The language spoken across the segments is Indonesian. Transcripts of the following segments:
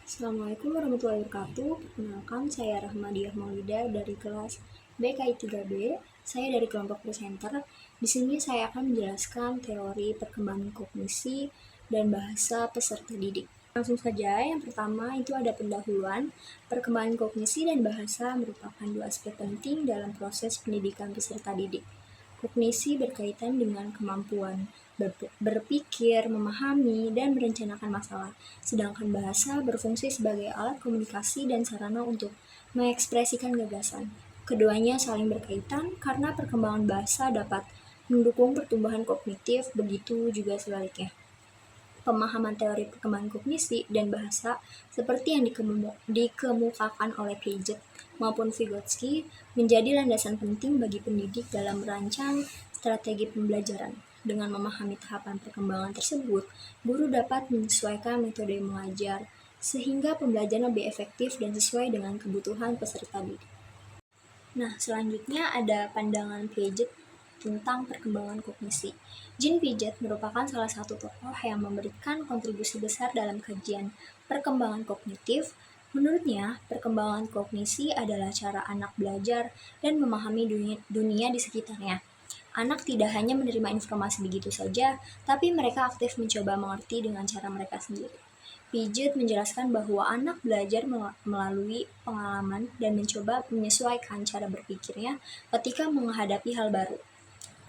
Assalamualaikum warahmatullahi wabarakatuh. Perkenalkan, saya Rahmadiah Maulida dari kelas BKI 3B. Saya dari kelompok presenter. Di sini saya akan menjelaskan teori perkembangan kognisi dan bahasa peserta didik. Langsung saja, yang pertama itu ada pendahuluan. Perkembangan kognisi dan bahasa merupakan dua aspek penting dalam proses pendidikan peserta didik. Kognisi berkaitan dengan kemampuan berpikir, memahami, dan merencanakan masalah, sedangkan bahasa berfungsi sebagai alat komunikasi dan sarana untuk mengekspresikan gagasan. Keduanya saling berkaitan karena perkembangan bahasa dapat mendukung pertumbuhan kognitif, begitu juga sebaliknya. Pemahaman teori perkembangan kognisi dan bahasa seperti yang dikemukakan oleh Piaget maupun Vygotsky menjadi landasan penting bagi pendidik dalam merancang strategi pembelajaran. Dengan memahami tahapan perkembangan tersebut, guru dapat menyesuaikan metode mengajar sehingga pembelajaran lebih efektif dan sesuai dengan kebutuhan peserta didik. Nah, selanjutnya ada pandangan Piaget tentang perkembangan kognisi. Jean Piaget merupakan salah satu tokoh yang memberikan kontribusi besar dalam kajian perkembangan kognitif. Menurutnya, perkembangan kognisi adalah cara anak belajar dan memahami dunia di sekitarnya. Anak tidak hanya menerima informasi begitu saja, tapi mereka aktif mencoba mengerti dengan cara mereka sendiri. Piaget menjelaskan bahwa anak belajar melalui pengalaman dan mencoba menyesuaikan cara berpikirnya ketika menghadapi hal baru.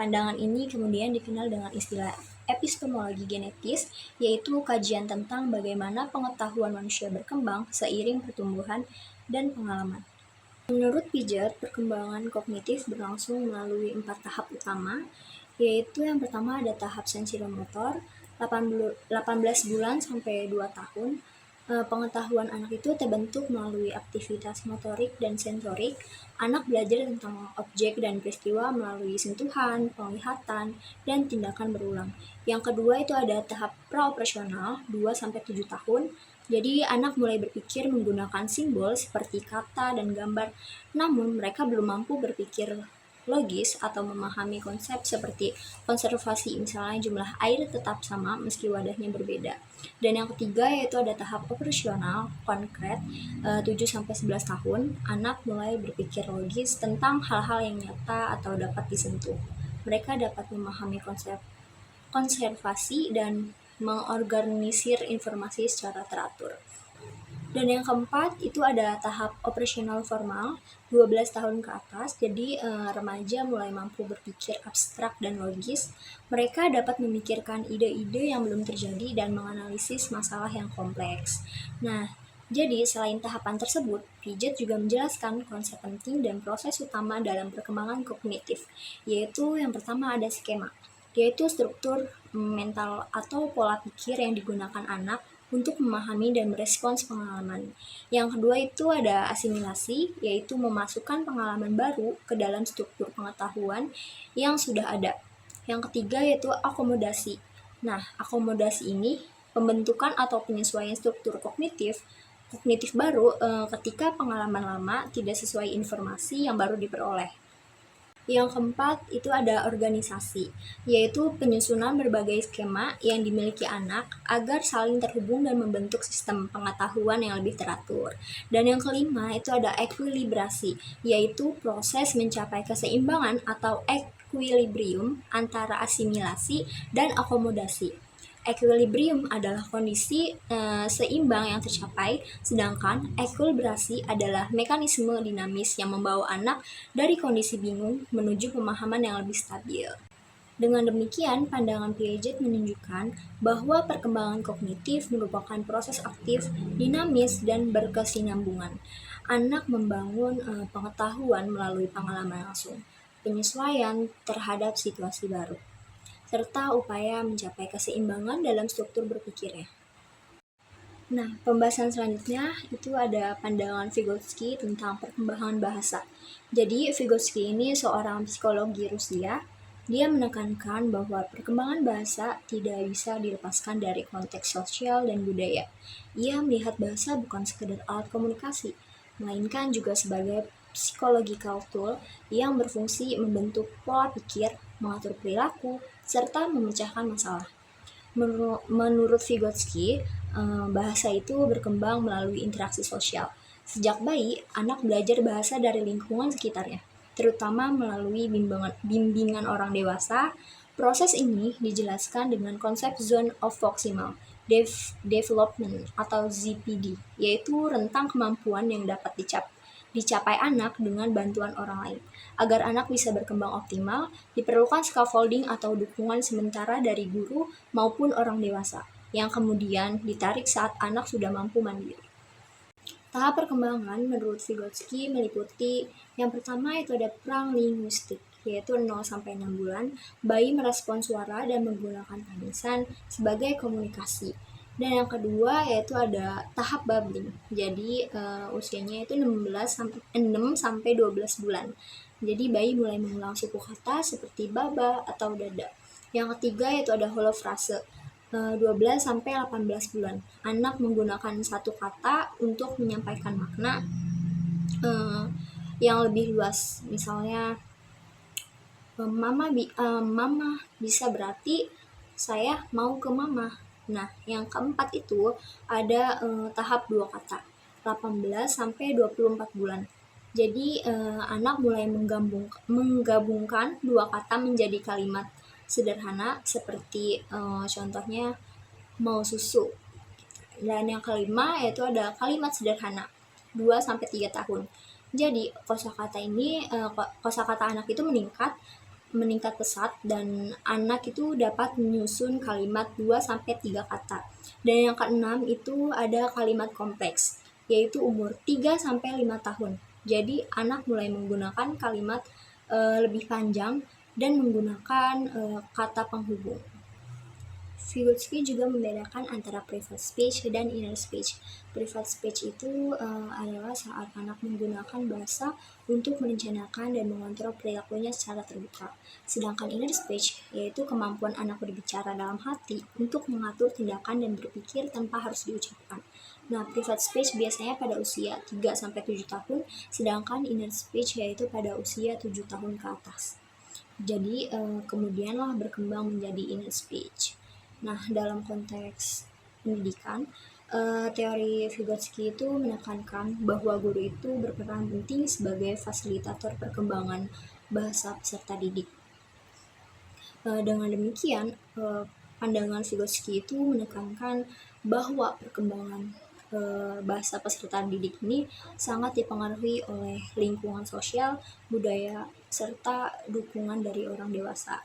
Pandangan ini kemudian dikenal dengan istilah epistemologi genetis, yaitu kajian tentang bagaimana pengetahuan manusia berkembang seiring pertumbuhan dan pengalaman. Menurut Piaget, perkembangan kognitif berlangsung melalui 4 tahap utama, yaitu yang pertama ada tahap sensoromotor, 18 bulan sampai 2 tahun. Pengetahuan anak itu terbentuk melalui aktivitas motorik dan sensorik. Anak belajar tentang objek dan peristiwa melalui sentuhan, penglihatan, dan tindakan berulang. Yang kedua itu ada tahap praoperasional, 2-7 tahun. Jadi anak mulai berpikir menggunakan simbol seperti kata dan gambar, namun mereka belum mampu berpikir logis atau memahami konsep seperti konservasi, misalnya jumlah air tetap sama meski wadahnya berbeda. Dan yang ketiga yaitu ada tahap operasional konkret, 7-11 tahun. Anak mulai berpikir logis tentang hal-hal yang nyata atau dapat disentuh. Mereka dapat memahami konsep konservasi dan mengorganisir informasi secara teratur. Dan yang keempat itu ada tahap operasional formal, 12 tahun ke atas. Jadi remaja mulai mampu berpikir abstrak dan logis. Mereka dapat memikirkan ide-ide yang belum terjadi dan menganalisis masalah yang kompleks. Nah, jadi selain tahapan tersebut, Piaget juga menjelaskan konsep penting dan proses utama dalam perkembangan kognitif, yaitu yang pertama ada skema, yaitu struktur mental atau pola pikir yang digunakan anak untuk memahami dan merespons pengalaman. Yang kedua itu ada asimilasi, yaitu memasukkan pengalaman baru ke dalam struktur pengetahuan yang sudah ada. Yang ketiga yaitu akomodasi. Nah, akomodasi ini pembentukan atau penyesuaian struktur kognitif baru ketika pengalaman lama tidak sesuai informasi yang baru diperoleh. Yang keempat itu ada organisasi, yaitu penyusunan berbagai skema yang dimiliki anak agar saling terhubung dan membentuk sistem pengetahuan yang lebih teratur. Dan yang kelima itu ada ekuilibrasi, yaitu proses mencapai keseimbangan atau equilibrium antara asimilasi dan akomodasi. Equilibrium adalah kondisi seimbang yang tercapai, sedangkan ekuilibrasi adalah mekanisme dinamis yang membawa anak dari kondisi bingung menuju pemahaman yang lebih stabil. Dengan demikian, pandangan Piaget menunjukkan bahwa perkembangan kognitif merupakan proses aktif, dinamis, dan berkesinambungan. Anak membangun pengetahuan melalui pengalaman langsung, penyesuaian terhadap situasi baru, serta upaya mencapai keseimbangan dalam struktur berpikirnya. Nah, pembahasan selanjutnya itu ada pandangan Vygotsky tentang perkembangan bahasa. Jadi, Vygotsky ini seorang psikologi Rusia. Dia menekankan bahwa perkembangan bahasa tidak bisa dilepaskan dari konteks sosial dan budaya. Ia melihat bahasa bukan sekedar alat komunikasi, melainkan juga sebagai psychological tool yang berfungsi membentuk pola pikir, mengatur perilaku, serta memecahkan masalah. Menurut Vygotsky, Bahasa itu berkembang melalui interaksi sosial. Sejak bayi, anak belajar bahasa dari lingkungan sekitarnya, terutama melalui bimbingan orang dewasa. Proses ini dijelaskan dengan konsep Zone of Proximal Development atau ZPD, yaitu rentang kemampuan yang dapat dicapai anak dengan bantuan orang lain. Agar anak bisa berkembang optimal, diperlukan scaffolding atau dukungan sementara dari guru maupun orang dewasa, yang kemudian ditarik saat anak sudah mampu mandiri. Tahap perkembangan menurut Vygotsky meliputi yang pertama itu ada perang linguistik, yaitu 0-6 bulan, bayi merespons suara dan menggunakan tangisan sebagai komunikasi. Dan yang kedua yaitu ada tahap babbling, jadi usianya itu 6-12 bulan. Jadi bayi mulai mengulang suku kata seperti baba atau dada. Yang ketiga yaitu ada holofrase, 12-18 bulan. Anak menggunakan satu kata untuk menyampaikan makna yang lebih luas. Misalnya, mama bisa berarti saya mau ke mama. Nah, yang keempat itu ada tahap 2 kata, 18-24 bulan. Jadi anak mulai menggabungkan 2 kata menjadi kalimat sederhana seperti contohnya mau susu. Dan yang kelima yaitu ada kalimat sederhana 2-3 tahun. Jadi kosakata anak itu meningkat pesat dan anak itu dapat menyusun kalimat 2-3 kata. Dan yang keenam itu ada kalimat kompleks, yaitu umur 3-5 tahun. Jadi anak mulai menggunakan kalimat lebih panjang dan menggunakan kata penghubung. Vygotsky juga membedakan antara private speech dan inner speech. Private speech itu adalah saat anak menggunakan bahasa untuk merencanakan dan mengontrol perilakunya secara terbuka. Sedangkan inner speech yaitu kemampuan anak berbicara dalam hati untuk mengatur tindakan dan berpikir tanpa harus diucapkan. Nah, private speech biasanya pada usia 3-7 tahun, sedangkan inner speech yaitu pada usia 7 tahun ke atas. Jadi kemudianlah berkembang menjadi inner speech. Nah, dalam konteks pendidikan, teori Vygotsky itu menekankan bahwa guru itu berperan penting sebagai fasilitator perkembangan bahasa peserta didik. Dengan demikian, pandangan Vygotsky itu menekankan bahwa perkembangan bahasa peserta didik ini sangat dipengaruhi oleh lingkungan sosial, budaya, serta dukungan dari orang dewasa.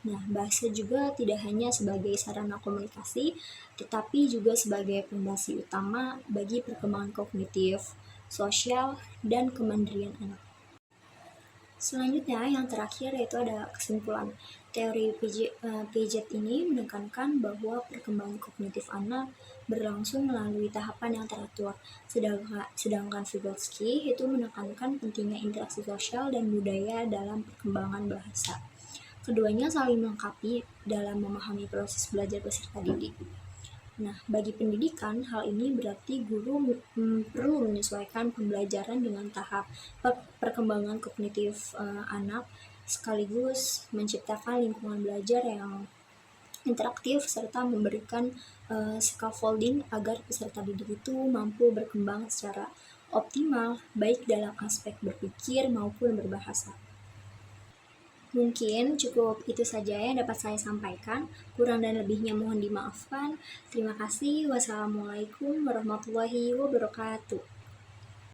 Nah, bahasa juga tidak hanya sebagai sarana komunikasi, tetapi juga sebagai fondasi utama bagi perkembangan kognitif, sosial, dan kemandirian anak. Selanjutnya, yang terakhir yaitu ada kesimpulan. Teori Piaget ini menekankan bahwa perkembangan kognitif anak berlangsung melalui tahapan yang teratur, sedangkan Vygotsky itu menekankan pentingnya interaksi sosial dan budaya dalam perkembangan bahasa. Keduanya saling melengkapi dalam memahami proses belajar peserta didik. Nah, bagi pendidikan, hal ini berarti guru perlu menyesuaikan pembelajaran dengan tahap perkembangan kognitif anak, sekaligus menciptakan lingkungan belajar yang interaktif serta memberikan scaffolding agar peserta didik itu mampu berkembang secara optimal, baik dalam aspek berpikir maupun berbahasa. Mungkin cukup itu saja yang dapat saya sampaikan. Kurang dan lebihnya mohon dimaafkan. Terima kasih. Wassalamualaikum warahmatullahi wabarakatuh.